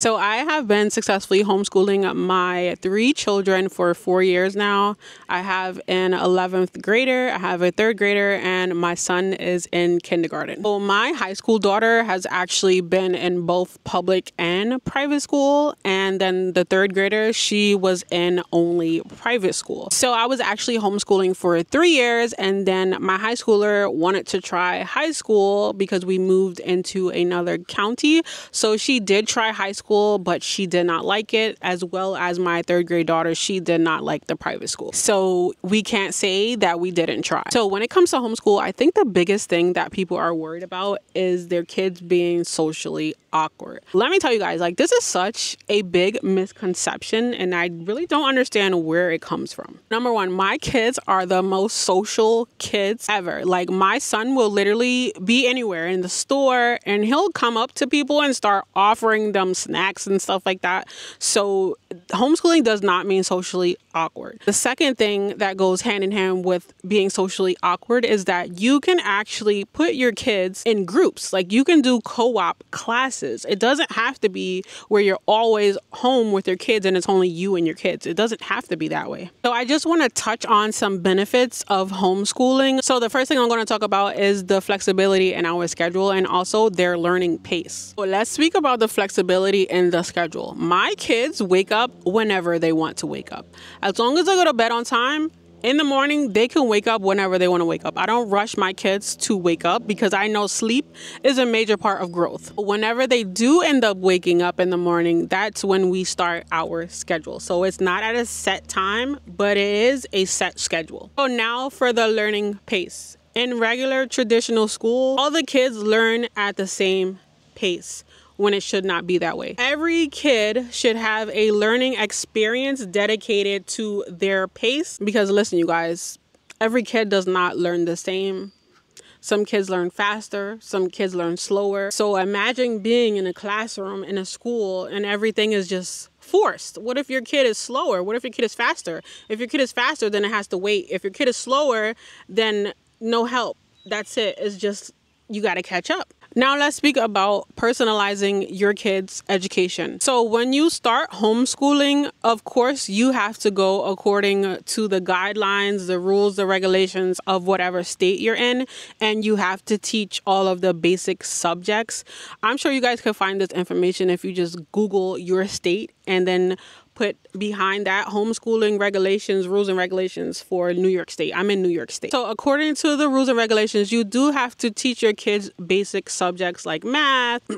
So I have been successfully homeschooling my 3 children for 4 years now. I have an 11th grader, I have a 3rd grader, and my son is in kindergarten. So my high school daughter has actually been in both public and private school. And then the 3rd grader, she was in only private school. So I was actually homeschooling for 3 years. And then my high schooler wanted to try high school because we moved into another county. So she did try high school, but she did not like it, as well as my 3rd grade daughter. She did not like the private school. So we can't say that we didn't try. So when it comes to homeschool, I think the biggest thing that people are worried about is their kids being socially awkward. Let me tell you guys, like, this is such a big misconception, and I really don't understand where it comes from. Number one, my kids are the most social kids ever. Like, my son will literally be anywhere in the store and he'll come up to people and start offering them snacks and stuff like that. So homeschooling does not mean socially awkward. The second thing that goes hand in hand with being socially awkward is that you can actually put your kids in groups. Like, you can do co-op classes. It doesn't have to be where you're always home with your kids and it's only you and your kids. It doesn't have to be that way. So I just want to touch on some benefits of homeschooling. So the first thing I'm going to talk about is the flexibility in our schedule and also their learning pace. So let's speak about the flexibility in the schedule. My kids wake up whenever they want to wake up. As long as they go to bed on time, in the morning, they can wake up whenever they want to wake up. I don't rush my kids to wake up because I know sleep is a major part of growth. Whenever they do end up waking up in the morning, that's when we start our schedule. So it's not at a set time, but it is a set schedule. So now for the learning pace. In regular traditional school, all the kids learn at the same pace, when it should not be that way. Every kid should have a learning experience dedicated to their pace, because listen, you guys, every kid does not learn the same. Some kids learn faster, some kids learn slower. So imagine being in a classroom in a school and everything is just forced. What if your kid is slower? What if your kid is faster? If your kid is faster, then it has to wait. If your kid is slower, then no help. That's it. It's just, you got to catch up. Now let's speak about personalizing your kids' education. So when you start homeschooling, of course, you have to go according to the guidelines, the rules, the regulations of whatever state you're in, and you have to teach all of the basic subjects. I'm sure you guys can find this information if you just Google your state and then put behind that homeschooling regulations, rules and regulations for New York State. I'm in New York State. So according to the rules and regulations, you do have to teach your kids basic subjects like math,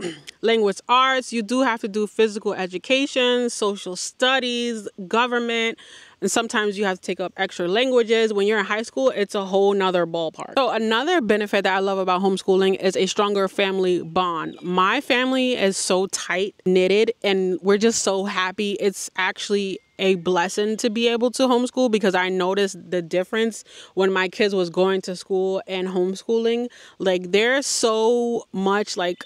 language arts. You do have to do physical education, social studies, government, and sometimes you have to take up extra languages. When you're in high school, it's a whole nother ballpark. So another benefit that I love about homeschooling is a stronger family bond. My family is so tight knitted and we're just so happy. It's actually a blessing to be able to homeschool because I noticed the difference when my kids was going to school and homeschooling. Like, there's so much like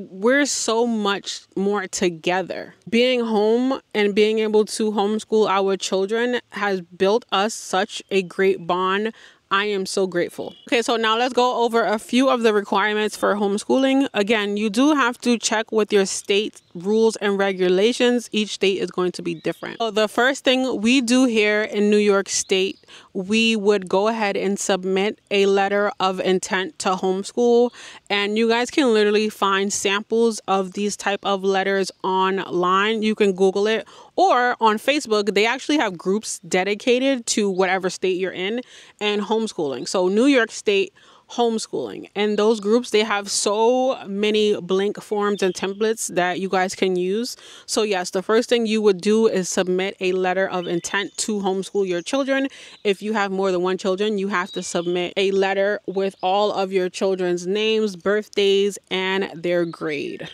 we're so much more together. Being home and being able to homeschool our children has built us such a great bond. I am so grateful. Okay, so now let's go over a few of the requirements for homeschooling. Again, you do have to check with your state rules and regulations. Each state is going to be different. So the first thing we do here in New York State, we would go ahead and submit a letter of intent to homeschool. And you guys can literally find samples of these type of letters online. You can Google it, or on Facebook, they actually have groups dedicated to whatever state you're in and homeschooling. So New York State homeschooling, and those groups, they have so many blank forms and templates that you guys can use. So yes, the first thing you would do is submit a letter of intent to homeschool your children. If you have more than one children, you have to submit a letter with all of your children's names, birthdays, and their grade.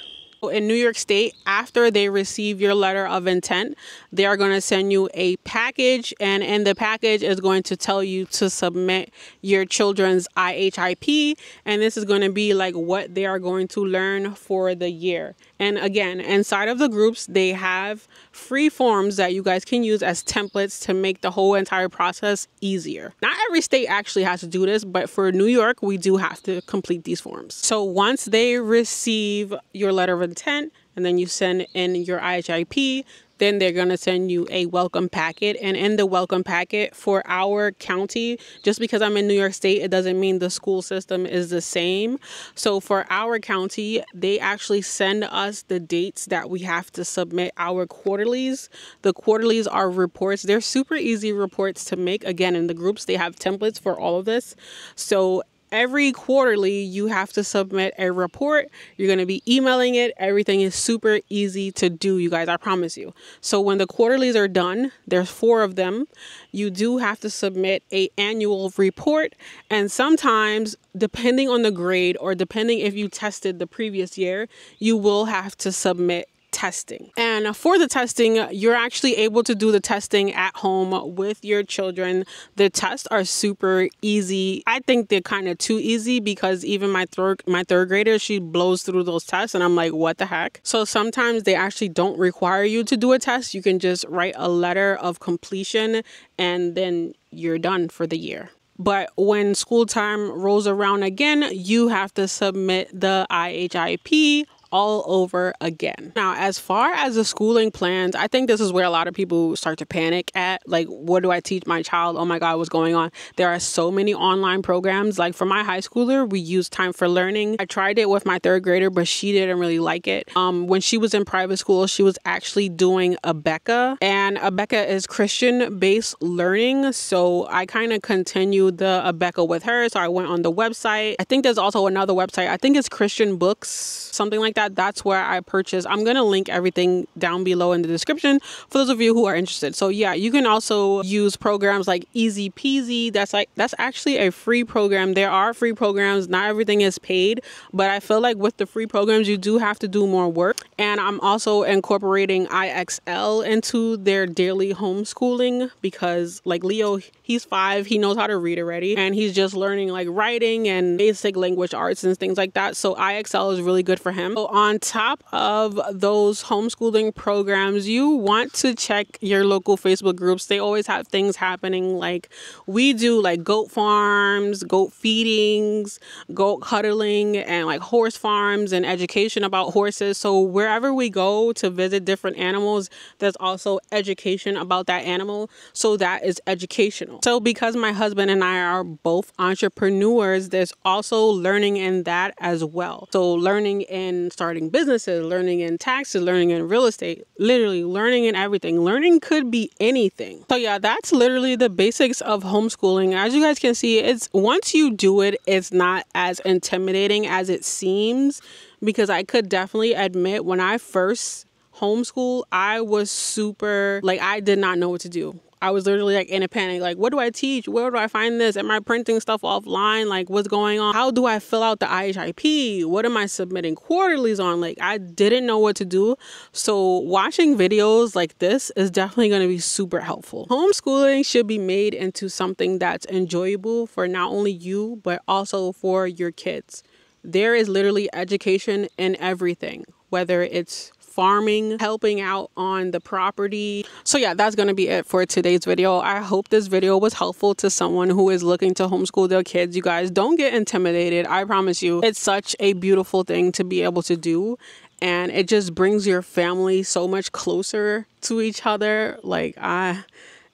In New York State, after they receive your letter of intent, they are going to send you a package, and in the package is going to tell you to submit your children's IHIP, and this is going to be like what they are going to learn for the year. And again, inside of the groups, they have free forms that you guys can use as templates to make the whole entire process easier. Not every state actually has to do this, but for New York, we do have to complete these forms. So once they receive your letter of intent, and then you send in your IHIP. Then they're going to send you a welcome packet. And in the welcome packet for our county, just because I'm in New York State, it doesn't mean the school system is the same. So for our county, they actually send us the dates that we have to submit our quarterlies. The quarterlies are reports. They're super easy reports to make. Again, in the groups, they have templates for all of this. So every quarterly, you have to submit a report. You're going to be emailing it. Everything is super easy to do, you guys, I promise you. So when the quarterlies are done, there's 4 of them. You do have to submit an annual report. And sometimes, depending on the grade or depending if you tested the previous year, you will have to submit testing. And for the testing, you're actually able to do the testing at home with your children. The tests are super easy. I think they're kind of too easy because even my third grader, she blows through those tests and I'm like, what the heck? So sometimes they actually don't require you to do a test. You can just write a letter of completion and then you're done for the year. But when school time rolls around again, you have to submit the IHIP all over again. Now, as far as the schooling plans, I think this is where a lot of people start to panic at. Like, what do I teach my child? Oh my God, what's going on? There are so many online programs. Like for my high schooler, we use Time for Learning. I tried it with my 3rd grader, but she didn't really like it. When she was in private school, she was actually doing ABEKA, and ABEKA is Christian-based learning. So I kind of continued the ABEKA with her. So I went on the website. I think there's also another website. I think it's Christian Books, something like that. That's where I purchased. I'm going to link everything down below in the description for those of you who are interested. So yeah, you can also use programs like Easy Peasy. That's actually a free program. There are free programs. Not everything is paid, but I feel like with the free programs, you do have to do more work. And I'm also incorporating IXL into their daily homeschooling because like Leo, he's 5. He knows how to read already. And he's just learning like writing and basic language arts and things like that. So IXL is really good for him. So on top of those homeschooling programs, you want to check your local Facebook groups. They always have things happening. Like we do like goat farms, goat feedings, goat cuddling, and like horse farms and education about horses. So wherever we go to visit different animals, there's also education about that animal. So that is educational. So because my husband and I are both entrepreneurs, there's also learning in that as well. So learning in starting businesses, learning in taxes, learning in real estate, literally learning in everything. Learning could be anything. So yeah, that's literally the basics of homeschooling. As you guys can see, it's once you do it, it's not as intimidating as it seems, because I could definitely admit when I first homeschooled, I was super, like, I did not know what to do. I was literally like in a panic, like, what do I teach? Where do I find this? Am I printing stuff offline? Like, what's going on? How do I fill out the IHIP? What am I submitting quarterlies on? Like, I didn't know what to do. So watching videos like this is definitely going to be super helpful. Homeschooling should be made into something that's enjoyable for not only you, but also for your kids. There is literally education in everything, whether it's farming, helping out on the property. So yeah, that's going to be it for today's video. I hope this video was helpful to someone who is looking to homeschool their kids. You guys, don't get intimidated. I promise you, it's such a beautiful thing to be able to do. And it just brings your family so much closer to each other. Like,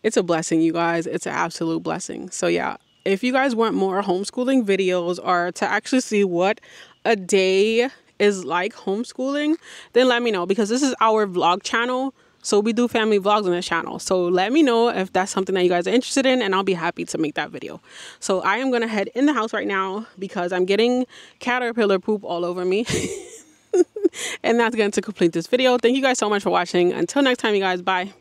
it's a blessing, you guys. It's an absolute blessing. So yeah, if you guys want more homeschooling videos or to actually see what a day is like homeschooling, then let me know, because this is our vlog channel. So we do family vlogs on this channel. So let me know if that's something that you guys are interested in, and I'll be happy to make that video. So I am going to head in the house right now because I'm getting caterpillar poop all over me. And that's going to complete this video. Thank you guys so much for watching. Until next time, you guys, bye.